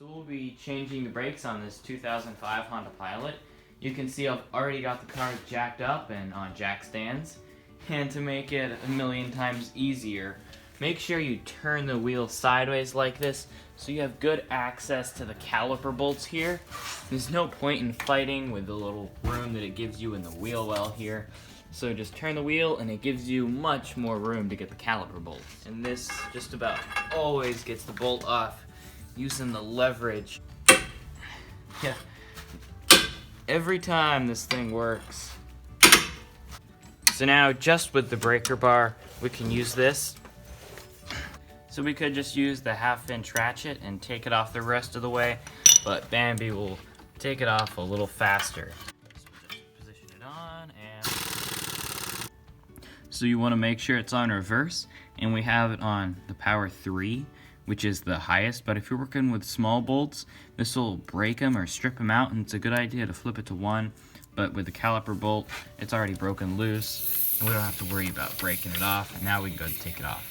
So we'll be changing the brakes on this 2005 Honda Pilot. You can see I've already got the car jacked up and on jack stands. And to make it a million times easier, make sure you turn the wheel sideways like this so you have good access to the caliper bolts here. There's no point in fighting with the little room that it gives you in the wheel well here. So just turn the wheel and it gives you much more room to get the caliper bolts. And this just about always gets the bolt off using the leverage. Yeah. Every time this thing works. So now just with the breaker bar, we can use this. So we could just use the 1/2-inch ratchet and take it off the rest of the way, but Bambi will take it off a little faster. So we'll just position it on and... So you want to make sure it's on reverse, and we have it on the power 3, which is the highest, but if you're working with small bolts, this will break them or strip them out, and it's a good idea to flip it to 1, but with the caliper bolt, it's already broken loose, and we don't have to worry about breaking it off, and now we can go and take it off.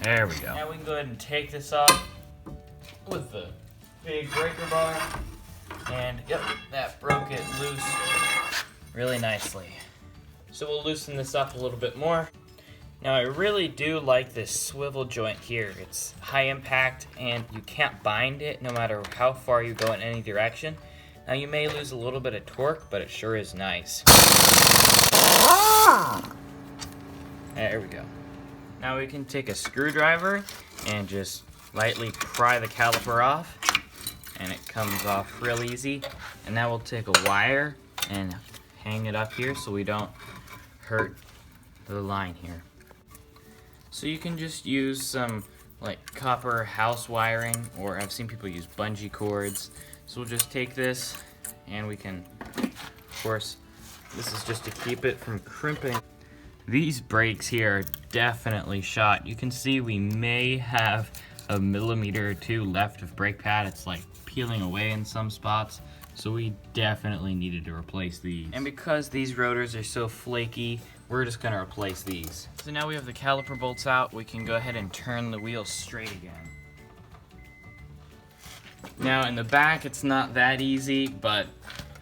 There we go. Now we can go ahead and take this off with the big breaker bar, and yep, that broke it loose really nicely. So we'll loosen this up a little bit more. Now I really do like this swivel joint here. It's high impact and you can't bind it no matter how far you go in any direction. Now you may lose a little bit of torque, but it sure is nice. There we go. Now we can take a screwdriver and just lightly pry the caliper off, and it comes off real easy. And now we'll take a wire and hang it up here so we don't hurt the line here. So you can just use some like copper house wiring, or I've seen people use bungee cords. So we'll just take this and we can, of course, this is just to keep it from crimping. These brakes here are definitely shot. You can see we may have a millimeter or 2 left of brake pad. It's like peeling away in some spots. So we definitely needed to replace these. And because these rotors are so flaky, we're just gonna replace these. So now we have the caliper bolts out, we can go ahead and turn the wheel straight again. Now in the back, it's not that easy, but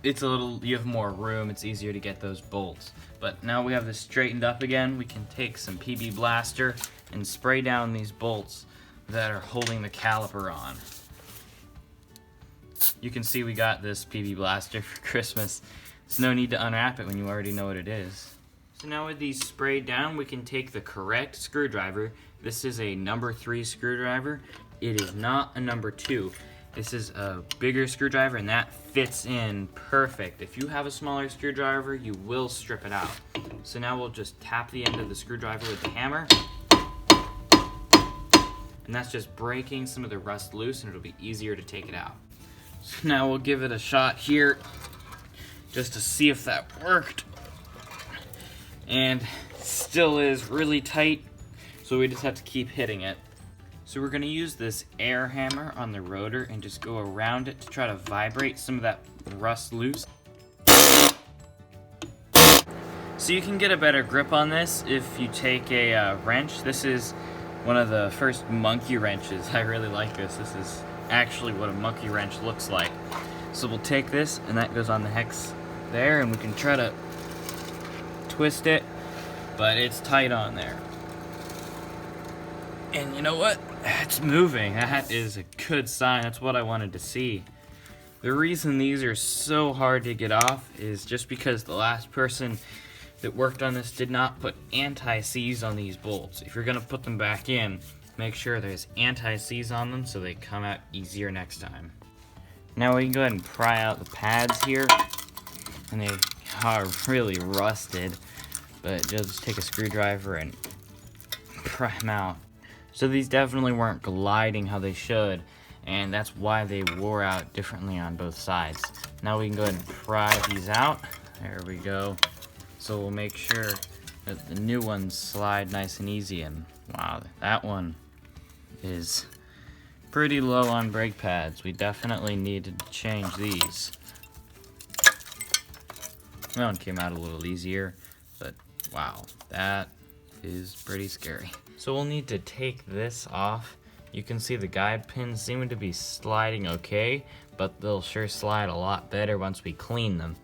it's a little, you have more room, it's easier to get those bolts. But now we have this straightened up again, we can take some PB Blaster and spray down these bolts that are holding the caliper on. You can see we got this PB Blaster for Christmas. There's no need to unwrap it when you already know what it is. So now with these sprayed down, we can take the correct screwdriver. This is a number 3 screwdriver. It is not a number 2. This is a bigger screwdriver and that fits in perfect. If you have a smaller screwdriver, you will strip it out. So now we'll just tap the end of the screwdriver with the hammer. And that's just breaking some of the rust loose, and it'll be easier to take it out. So now we'll give it a shot here just to see if that worked. And still is really tight, so we just have to keep hitting it. So we're gonna use this air hammer on the rotor and just go around it to try to vibrate some of that rust loose. So you can get a better grip on this if you take a wrench. This is one of the first monkey wrenches. I really like this. This is actually what a monkey wrench looks like. So we'll take this, and that goes on the hex there, and we can try to twist it, but it's tight on there. And you know what? It's moving. That is a good sign. That's what I wanted to see. The reason these are so hard to get off is just because the last person that worked on this did not put anti-seize on these bolts. If you're gonna put them back in, make sure there's anti-seize on them so they come out easier next time. Now we can go ahead and pry out the pads here, and they are really rusted, but just take a screwdriver and pry them out. So these definitely weren't gliding how they should, and that's why they wore out differently on both sides. Now we can go ahead and pry these out. There we go. So we'll make sure that the new ones slide nice and easy, and wow, that one is pretty low on brake pads. We definitely needed to change these. That one came out a little easier, but wow, that is pretty scary. So we'll need to take this off. You can see the guide pins seem to be sliding okay, but they'll sure slide a lot better once we clean them.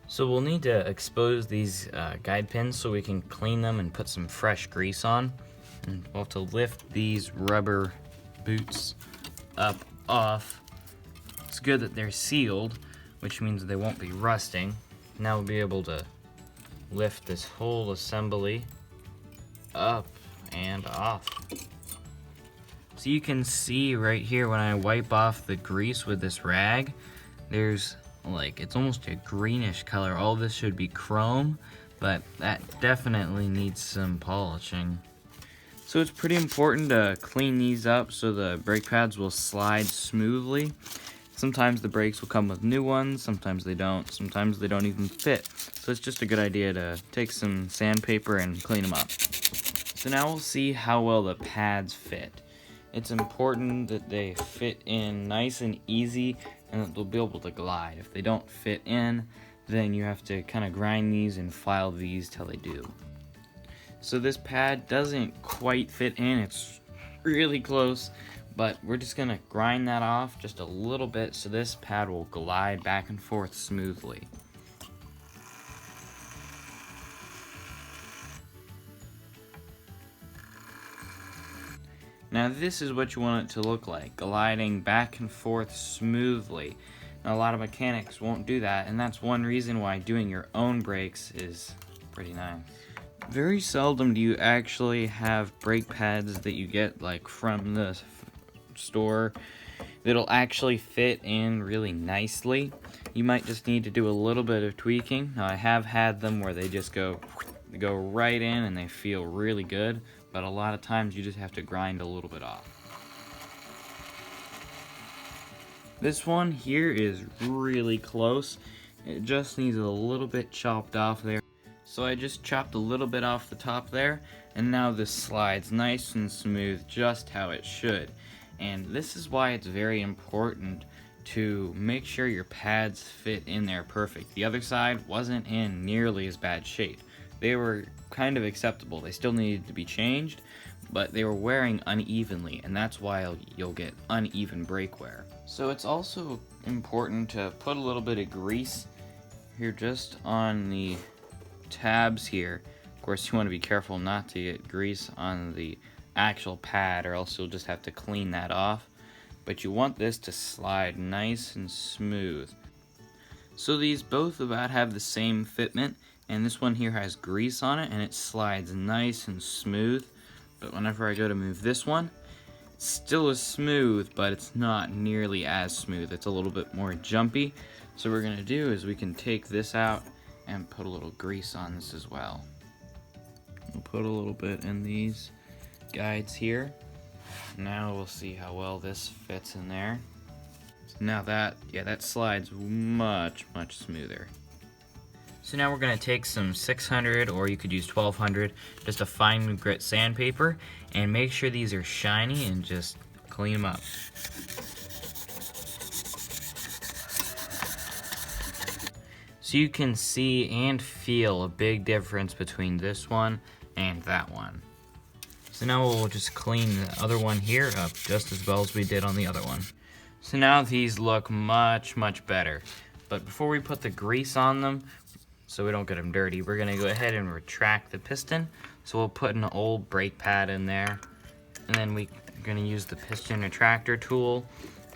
So we'll need to expose these guide pins so we can clean them and put some fresh grease on. And we'll have to lift these rubber boots up off. It's good that they're sealed, which means they won't be rusting. Now we'll be able to lift this whole assembly up and off. So you can see right here when I wipe off the grease with this rag, there's like, it's almost a greenish color. All this should be chrome, but that definitely needs some polishing. So it's pretty important to clean these up so the brake pads will slide smoothly. Sometimes the brakes will come with new ones, sometimes they don't even fit. So it's just a good idea to take some sandpaper and clean them up. So now we'll see how well the pads fit. It's important that they fit in nice and easy and that they'll be able to glide. If they don't fit in, then you have to kind of grind these and file these till they do. So this pad doesn't quite fit in, it's really close, but we're just gonna grind that off just a little bit so this pad will glide back and forth smoothly. Now this is what you want it to look like, gliding back and forth smoothly. Now a lot of mechanics won't do that, and that's one reason why doing your own brakes is pretty nice. Very seldom do you actually have brake pads that you get like from the store that'll actually fit in really nicely. You might just need to do a little bit of tweaking. Now I have had them where they just go right in and they feel really good, but a lot of times you just have to grind a little bit off. This one here is really close. It just needs a little bit chopped off there. So I just chopped a little bit off the top there, and now this slides nice and smooth, just how it should. And this is why it's very important to make sure your pads fit in there perfect. The other side wasn't in nearly as bad shape. They were kind of acceptable. They still needed to be changed, but they were wearing unevenly, and that's why you'll get uneven brake wear. So it's also important to put a little bit of grease here just on the tabs here. Of course, you want to be careful not to get grease on the actual pad, or else you'll just have to clean that off. But you want this to slide nice and smooth. So these both about have the same fitment, and this one here has grease on it and it slides nice and smooth. But whenever I go to move this one, it still is smooth, but it's not nearly as smooth. It's a little bit more jumpy. So what we're gonna do is we can take this out and put a little grease on this as well. We'll put a little bit in these guides here. Now we'll see how well this fits in there. Now that slides much smoother. So now we're going to take some 600, or you could use 1200, just a fine grit sandpaper, and make sure these are shiny and just clean them up. So you can see and feel a big difference between this one and that one. So now we'll just clean the other one here up just as well as we did on the other one. So now these look much better. But before we put the grease on them, so we don't get them dirty, we're gonna go ahead and retract the piston. So we'll put an old brake pad in there, and then we're gonna use the piston retractor tool,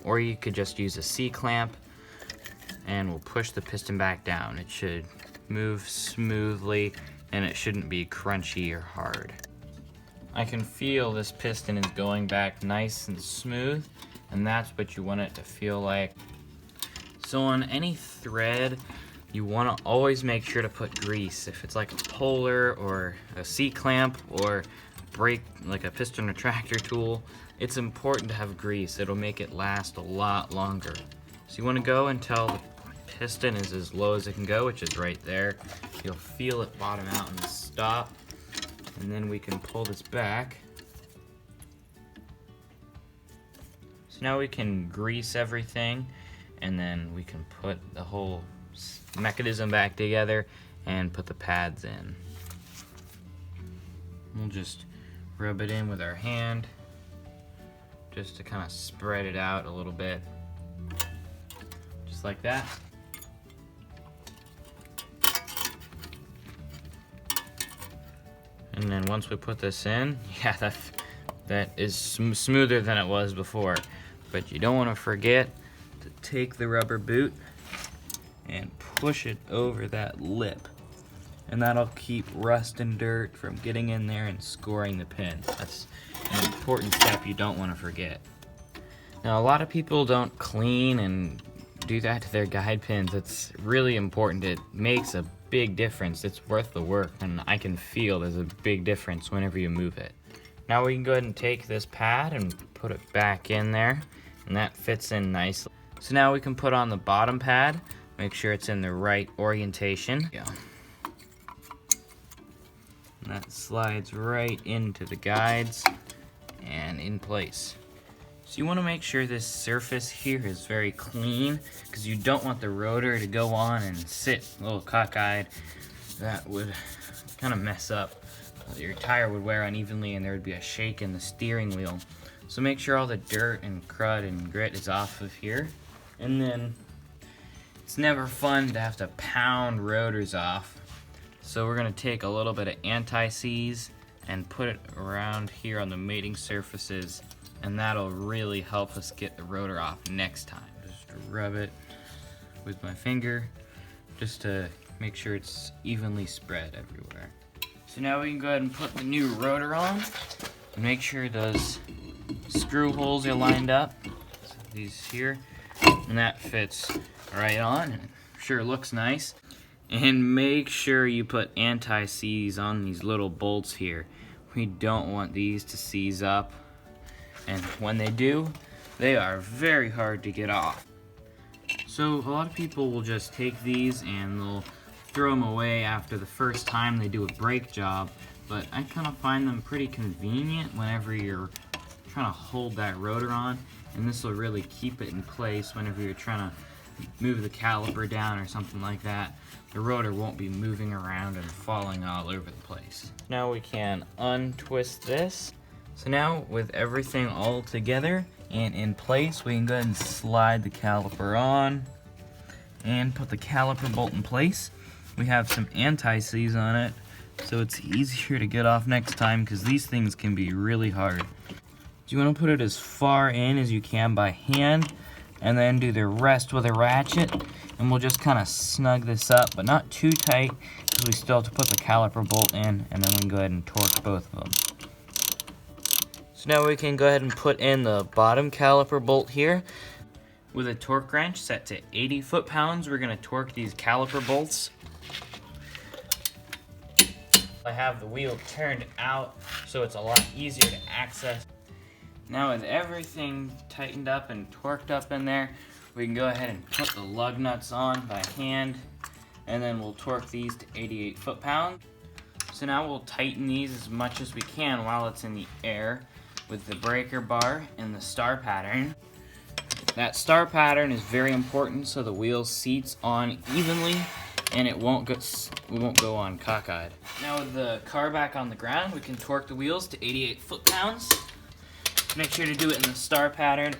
or you could just use a C-clamp, and we'll push the piston back down. It should move smoothly, and it shouldn't be crunchy or hard. I can feel this piston is going back nice and smooth, and that's what you want it to feel like. So on any thread, you want to always make sure to put grease. If it's like a puller or a C-clamp or brake, like a piston retractor tool, it's important to have grease. It'll make it last a lot longer. So you want to go until the piston is as low as it can go, which is right there. You'll feel it bottom out and stop, and then we can pull this back. So now we can grease everything, and then we can put the whole mechanism back together and put the pads in. we'll just rub it in with our hand just to kind of spread it out a little bit. Just like that. And then once we put this in, yeah, that is smoother than it was before. But you don't want to forget to take the rubber boot and push it over that lip. And that'll keep rust and dirt from getting in there and scoring the pin. That's an important step you don't want to forget. Now, a lot of people don't clean and do that to their guide pins. It's really important. It makes a big difference. It's worth the work, and I can feel there's a big difference whenever you move it. Now we can go ahead and take this pad and put it back in there, and that fits in nicely. So now we can put on the bottom pad, make sure it's in the right orientation. Yeah. And that slides right into the guides and in place. So you want to make sure this surface here is very clean, because you don't want the rotor to go on and sit a little cockeyed. That would kind of mess up. Your tire would wear unevenly and there would be a shake in the steering wheel. So make sure all the dirt and crud and grit is off of here. And then it's never fun to have to pound rotors off. So we're going to take a little bit of anti-seize and put it around here on the mating surfaces, and that'll really help us get the rotor off next time. Just rub it with my finger just to make sure it's evenly spread everywhere. So now we can go ahead and put the new rotor on and make sure those screw holes are lined up. So these here, and that fits right on, and sure looks nice. And make sure you put anti-seize on these little bolts here. We don't want these to seize up, and when they do, they are very hard to get off. So a lot of people will just take these and they'll throw them away after the first time they do a brake job, but I kind of find them pretty convenient whenever you're trying to hold that rotor on, and this will really keep it in place whenever you're trying to move the caliper down or something like that. The rotor won't be moving around and falling all over the place. Now we can untwist this. So now with everything all together and in place, we can go ahead and slide the caliper on and put the caliper bolt in place. We have some anti-seize on it, so it's easier to get off next time, because these things can be really hard. You want to put it as far in as you can by hand, and then do the rest with a ratchet, and we'll just kind of snug this up, but not too tight, because we still have to put the caliper bolt in, and then we can go ahead and torque both of them. So now we can go ahead and put in the bottom caliper bolt here. With a torque wrench set to 80 foot-pounds, we're going to torque these caliper bolts. I have the wheel turned out so it's a lot easier to access. Now with everything tightened up and torqued up in there, we can go ahead and put the lug nuts on by hand, and then we'll torque these to 88 foot-pounds. So now we'll tighten these as much as we can while it's in the air with the breaker bar and the star pattern. That star pattern is very important so the wheel seats on evenly and it won't go on cockeyed. Now with the car back on the ground, we can torque the wheels to 88 foot-pounds. Make sure to do it in the star pattern